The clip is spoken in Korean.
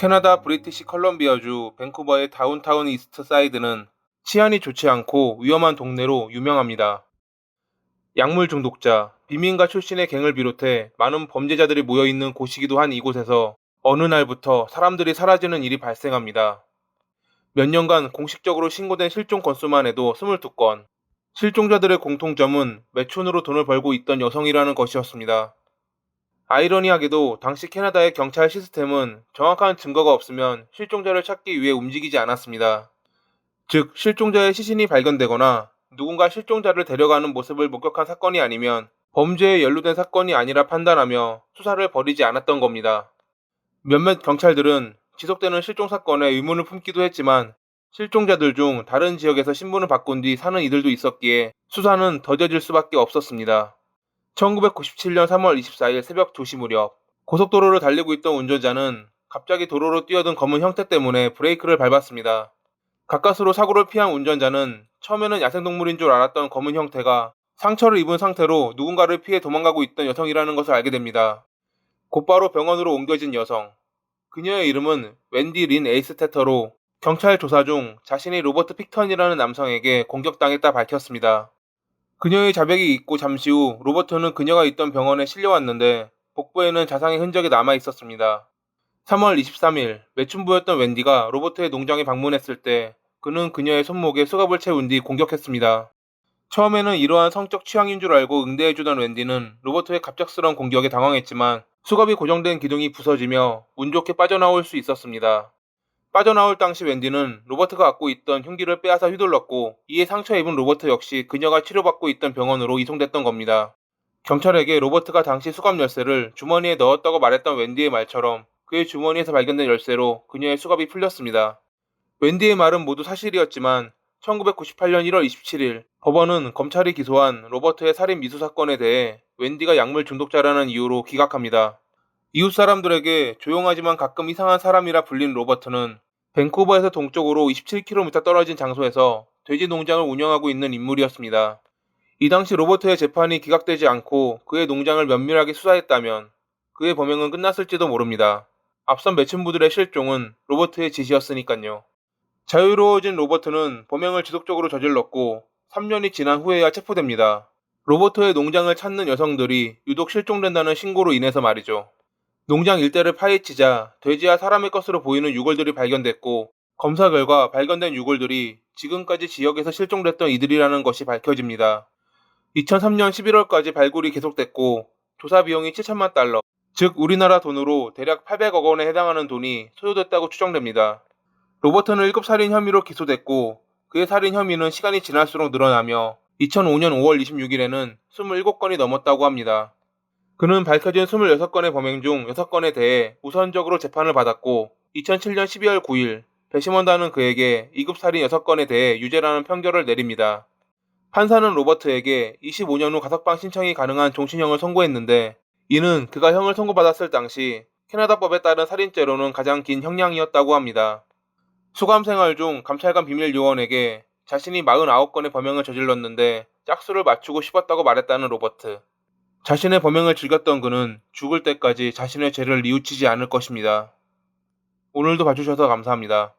캐나다 브리티시 컬럼비아주 밴쿠버의 다운타운 이스트 사이드는 치안이 좋지 않고 위험한 동네로 유명합니다. 약물 중독자, 비민가 출신의 갱을 비롯해 많은 범죄자들이 모여있는 곳이기도 한 이곳에서 어느 날부터 사람들이 사라지는 일이 발생합니다. 몇 년간 공식적으로 신고된 실종 건수만 해도 22건. 실종자들의 공통점은 매춘으로 돈을 벌고 있던 여성이라는 것이었습니다. 아이러니하게도 당시 캐나다의 경찰 시스템은 정확한 증거가 없으면 실종자를 찾기 위해 움직이지 않았습니다. 즉, 실종자의 시신이 발견되거나 누군가 실종자를 데려가는 모습을 목격한 사건이 아니면 범죄에 연루된 사건이 아니라 판단하며 수사를 벌이지 않았던 겁니다. 몇몇 경찰들은 지속되는 실종 사건에 의문을 품기도 했지만 실종자들 중 다른 지역에서 신분을 바꾼 뒤 사는 이들도 있었기에 수사는 더뎌질 수밖에 없었습니다. 1997년 3월 24일 새벽 2시 무렵 고속도로를 달리고 있던 운전자는 갑자기 도로로 뛰어든 검은 형태 때문에 브레이크를 밟았습니다. 가까스로 사고를 피한 운전자는 처음에는 야생동물인 줄 알았던 검은 형태가 상처를 입은 상태로 누군가를 피해 도망가고 있던 여성이라는 것을 알게 됩니다. 곧바로 병원으로 옮겨진 여성. 그녀의 이름은 웬디 린 에이스테터로 경찰 조사 중 자신이 로버트 픽턴이라는 남성에게 공격당했다 밝혔습니다. 그녀의 자백이 있고 잠시 후 로버트는 그녀가 있던 병원에 실려왔는데 복부에는 자상의 흔적이 남아 있었습니다. 3월 23일 매춘부였던 웬디가 로버트의 농장에 방문했을 때 그는 그녀의 손목에 수갑을 채운 뒤 공격했습니다. 처음에는 이러한 성적 취향인 줄 알고 응대해주던 웬디는 로버트의 갑작스러운 공격에 당황했지만 수갑이 고정된 기둥이 부서지며 운 좋게 빠져나올 수 있었습니다. 빠져나올 당시 웬디는 로버트가 갖고 있던 흉기를 빼앗아 휘둘렀고 이에 상처 입은 로버트 역시 그녀가 치료받고 있던 병원으로 이송됐던 겁니다. 경찰에게 로버트가 당시 수갑 열쇠를 주머니에 넣었다고 말했던 웬디의 말처럼 그의 주머니에서 발견된 열쇠로 그녀의 수갑이 풀렸습니다. 웬디의 말은 모두 사실이었지만 1998년 1월 27일 법원은 검찰이 기소한 로버트의 살인 미수 사건에 대해 웬디가 약물 중독자라는 이유로 기각합니다. 이웃 사람들에게 조용하지만 가끔 이상한 사람이라 불린 로버트는 밴쿠버에서 동쪽으로 27km 떨어진 장소에서 돼지 농장을 운영하고 있는 인물이었습니다. 이 당시 로버트의 재판이 기각되지 않고 그의 농장을 면밀하게 수사했다면 그의 범행은 끝났을지도 모릅니다. 앞선 매춘부들의 실종은 로버트의 지시였으니까요. 자유로워진 로버트는 범행을 지속적으로 저질렀고 3년이 지난 후에야 체포됩니다. 로버트의 농장을 찾는 여성들이 유독 실종된다는 신고로 인해서 말이죠. 농장 일대를 파헤치자 돼지와 사람의 것으로 보이는 유골들이 발견됐고 검사 결과 발견된 유골들이 지금까지 지역에서 실종됐던 이들이라는 것이 밝혀집니다. 2003년 11월까지 발굴이 계속됐고 조사 비용이 7천만 달러, 즉 우리나라 돈으로 대략 800억 원에 해당하는 돈이 소요됐다고 추정됩니다. 로버트는 1급 살인 혐의로 기소됐고 그의 살인 혐의는 시간이 지날수록 늘어나며 2005년 5월 26일에는 27건이 넘었다고 합니다. 그는 밝혀진 26건의 범행 중 6건에 대해 우선적으로 재판을 받았고 2007년 12월 9일 배심원단은 그에게 2급 살인 6건에 대해 유죄라는 판결을 내립니다. 판사는 로버트에게 25년 후 가석방 신청이 가능한 종신형을 선고했는데 이는 그가 형을 선고받았을 당시 캐나다법에 따른 살인죄로는 가장 긴 형량이었다고 합니다. 수감 생활 중 감찰관 비밀 요원에게 자신이 49건의 범행을 저질렀는데 짝수를 맞추고 싶었다고 말했다는 로버트. 자신의 범행을 즐겼던 그는 죽을 때까지 자신의 죄를 뉘우치지 않을 것입니다. 오늘도 봐주셔서 감사합니다.